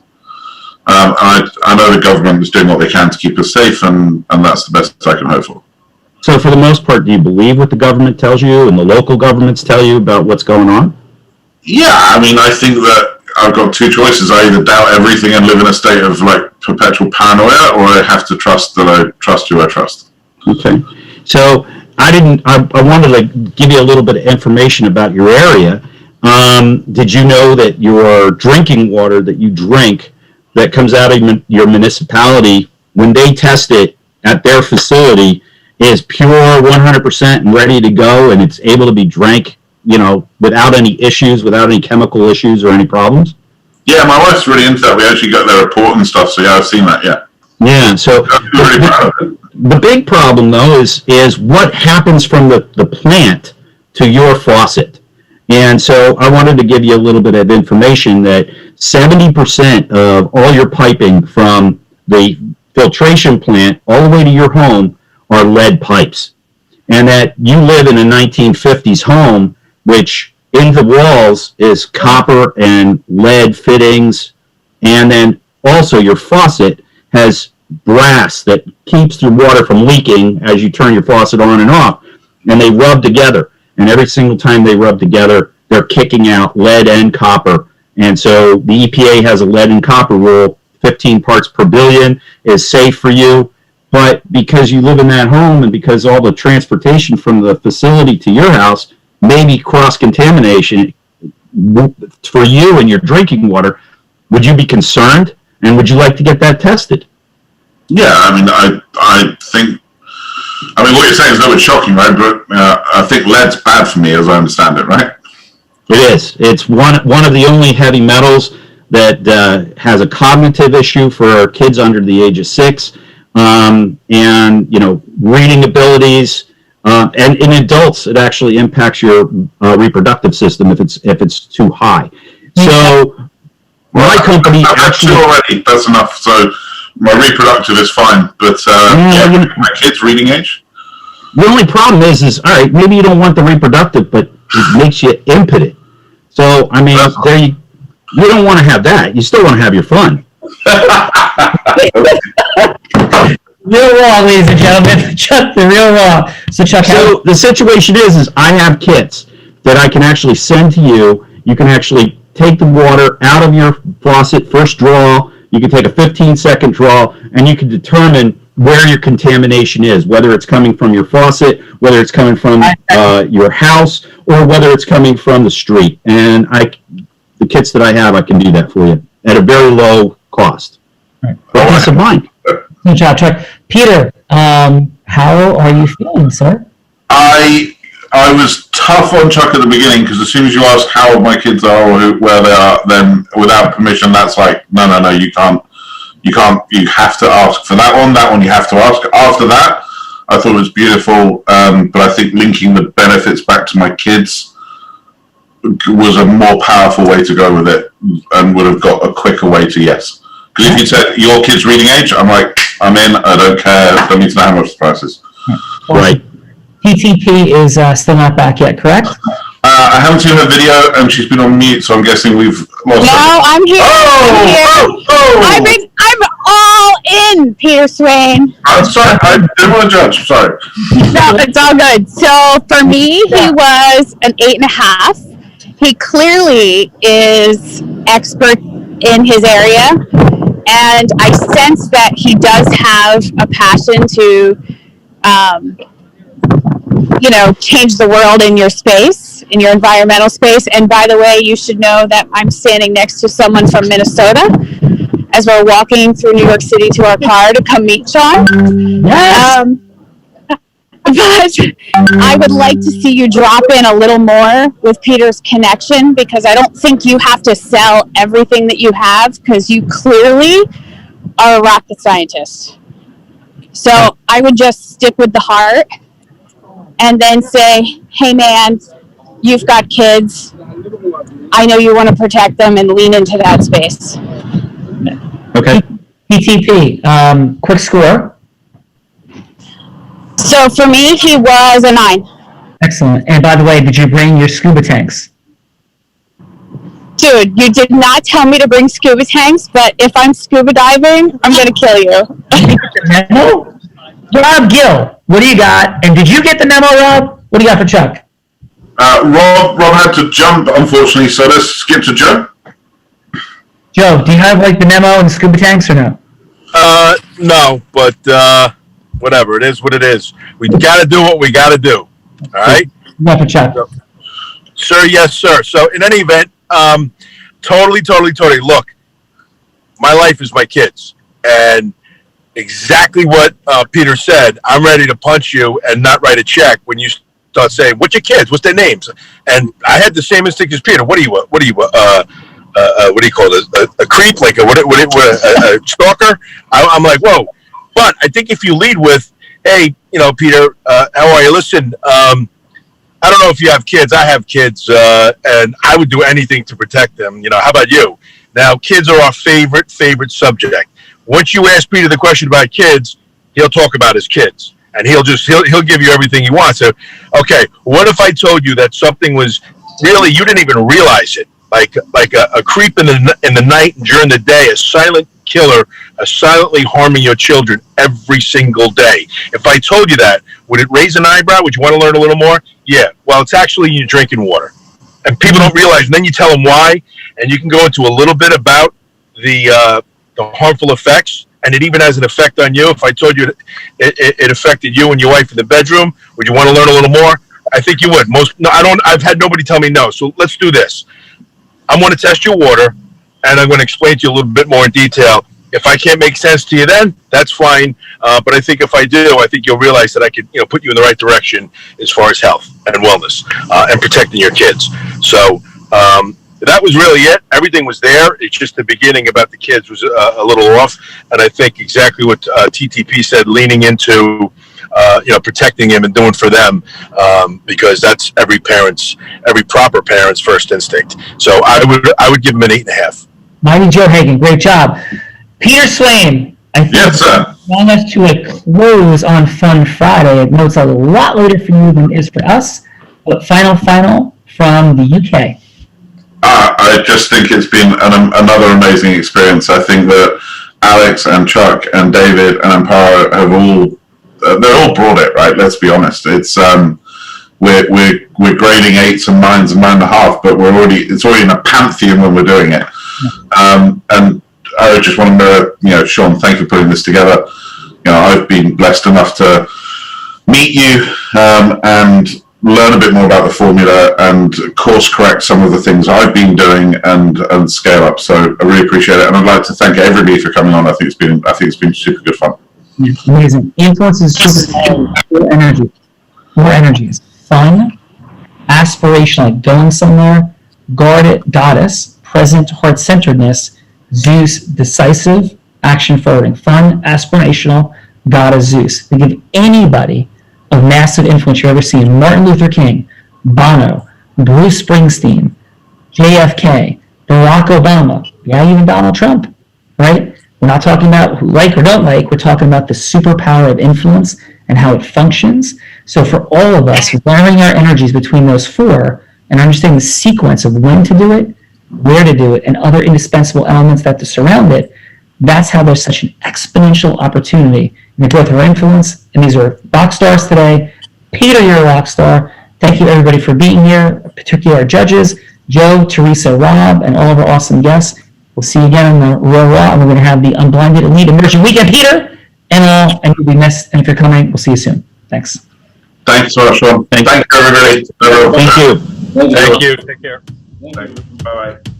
I know the government is doing what they can to keep us safe, and that's the best I can hope for. So for the most part, do you believe what the government tells you and the local governments tell you about what's going on? Yeah, I mean, I think that I've got 2 choices. I either doubt everything and live in a state of, like, perpetual paranoia, or I have to trust that I trust who I trust. Okay. So I wanted to give you a little bit of information about your area. Did you know that your drinking water that you drink that comes out of your municipality, when they test it at their facility, is pure 100% and ready to go, and it's able to be drank, without any issues, without any chemical issues or any problems? Yeah, my wife's really into that. We actually got their report and stuff, so yeah, I've seen that, yeah. Yeah, so the big problem, though, is what happens from the plant to your faucet. And so I wanted to give you a little bit of information that 70% of all your piping from the filtration plant all the way to your home are lead pipes. And that you live in a 1950s home, which in the walls is copper and lead fittings, and then also your faucet has brass that keeps the water from leaking as you turn your faucet on and off, and they rub together. And every single time they rub together, they're kicking out lead and copper. And so the EPA has a lead and copper rule, 15 parts per billion is safe for you. But because you live in that home and because all the transportation from the facility to your house may be cross-contamination for you and your drinking water, would you be concerned? And would you like to get that tested? Yeah, I mean, I think, what you're saying is a little bit shocking, right? But I think lead's bad for me, as I understand it, right? It is. It's one of the only heavy metals that has a cognitive issue for kids under the age of 6, and reading abilities. And in adults, it actually impacts your reproductive system if it's too high. So my company actually already that's enough. So my reproductive is fine, but my kids' reading age. The only problem is all right, maybe you don't want the reproductive, but it makes you impotent. So, I mean, you don't want to have that. You still want to have your fun. Real raw, ladies and gentlemen. Chuck, the real raw. So, Chuck, so the situation is I have kits that I can actually send to you. You can actually take the water out of your faucet, first draw. You can take a 15-second draw, and you can determine where your contamination is, whether it's coming from your faucet, whether it's coming from your house, or whether it's coming from the street. And the kits that I have, I can do that for you at a very low cost. Right. For peace of mind. Good job, Chuck. Peter, how are you feeling, sir? I was tough on Chuck at the beginning because as soon as you ask how old my kids are or where they are, then without permission, that's like, no, you can't. You have to ask for that one. That one you have to ask. After that, I thought it was beautiful, but I think linking the benefits back to my kids was a more powerful way to go with it and would have got a quicker way to yes. Because if you said your kid's reading age, I'm like, I'm in, I don't care, don't need to know how much the price is. Right. PTP is still not back yet, correct? I haven't seen her video and she's been on mute, so I'm guessing we've lost her. No, I'm here. I'm all in, Peter Swain. I'm sorry, I didn't want to judge, sorry. No, it's all good. So for me, he was an 8.5. He clearly is expert in his area, and I sense that he does have a passion to, change the world in your space, in your environmental space. And by the way, you should know that I'm standing next to someone from Minnesota as we're walking through New York City to our car to come meet Sean. Yes. But I would like to see you drop in a little more with Peter's connection, because I don't think you have to sell everything that you have, because you clearly are a rocket scientist. So I would just stick with the heart and then say, hey man, you've got kids. I know you want to protect them, and lean into that space. Okay. PTP, quick score. So for me, he was a 9. Excellent. And by the way, did you bring your scuba tanks? Dude, you did not tell me to bring scuba tanks, but if I'm scuba diving, I'm going to kill you. Memo? Rob Gill, what do you got? And did you get the memo, Rob? What do you got for Chuck? Rob had to jump, unfortunately, so let's skip to Joe. Joe, do you have the memo and the scuba tanks or no? No, but whatever, it is what it is. We got to do what we got to do. All right? What for Chuck? Sir, yes, sir. So in any event, totally. Look, my life is my kids. And exactly what Peter said, I'm ready to punch you and not write a check when you start saying, what's your kids? What's their names? And I had the same instinct as Peter. What do you call it? A creep? Like a stalker? I'm like, whoa. But I think if you lead with, hey, Peter, how are you? Listen, I don't know if you have kids. I have kids, and I would do anything to protect them. How about you? Now, kids are our favorite subject. Once you ask Peter the question about kids, he'll talk about his kids, and he'll give you everything he wants. So, okay, what if I told you that something was really, you didn't even realize it, like a creep in the night and during the day, a silent killer, silently harming your children every single day. If I told you that, would it raise an eyebrow? Would you want to learn a little more? Yeah. Well, it's actually you're drinking water, and people don't realize. And then you tell them why, and you can go into a little bit about the harmful effects, and it even has an effect on you. If I told you it affected you and your wife in the bedroom, would you want to learn a little more? I think you would. I've had nobody tell me no. So let's do this. I'm going to test your water, and I'm going to explain to you a little bit more in detail. If I can't make sense to you then, that's fine. But I think if I do, I think you'll realize that I could put you in the right direction as far as health and wellness and protecting your kids. So that was really it. Everything was there. It's just the beginning about the kids was a little off. And I think exactly what TTP said, leaning into protecting him and doing for them, because that's every proper parent's first instinct. So I would give him an 8.5. Mighty Joe Hagan, great job. Peter Swain, I think Yes, sir. Allow us to close on Fun Friday. I know it's a lot later for you than it is for us, but final from the UK. I just think it's been another amazing experience. I think that Alex and Chuck and David and Amparo have they're all brought it, right? Let's be honest. It's we're grading 8s and 9s and 9.5, but it's already in a pantheon when we're doing it. And I just want to, Sean, thank you for putting this together. I've been blessed enough to meet you and learn a bit more about the formula and course correct some of the things I've been doing and scale up. So I really appreciate it, and I'd like to thank everybody for coming on. I think it's been super good fun. Amazing. Influence is just more energy. More energy is fun, aspirational, like going somewhere, guarded, goddess, present, heart-centeredness, Zeus, decisive, action forwarding, fun, aspirational, goddess, Zeus. They give anybody of massive influence you've ever seen. Martin Luther King, Bono, Bruce Springsteen, JFK, Barack Obama, yeah, even Donald Trump, right? We're not talking about who like or don't like, we're talking about the superpower of influence and how it functions. So for all of us, wiring our energies between those four and understanding the sequence of when to do it, where to do it, and other indispensable elements that to surround it, that's how there's such an exponential opportunity in the growth of our influence. And these are rock stars today. Peter, you're a rock star. Thank you everybody for being here, particularly our judges, Joe, Teresa, Rob, and all of our awesome guests. We'll see you again on the Royal Raw, and we're going to have the Unblinded Elite Immersion Weekend. Peter, and you'll be missed. And if you're coming, we'll see you soon. Thanks. Thanks so much, Sean. Thank you, everybody. Thank you. Thank you. Take care. Thank you. Bye-bye.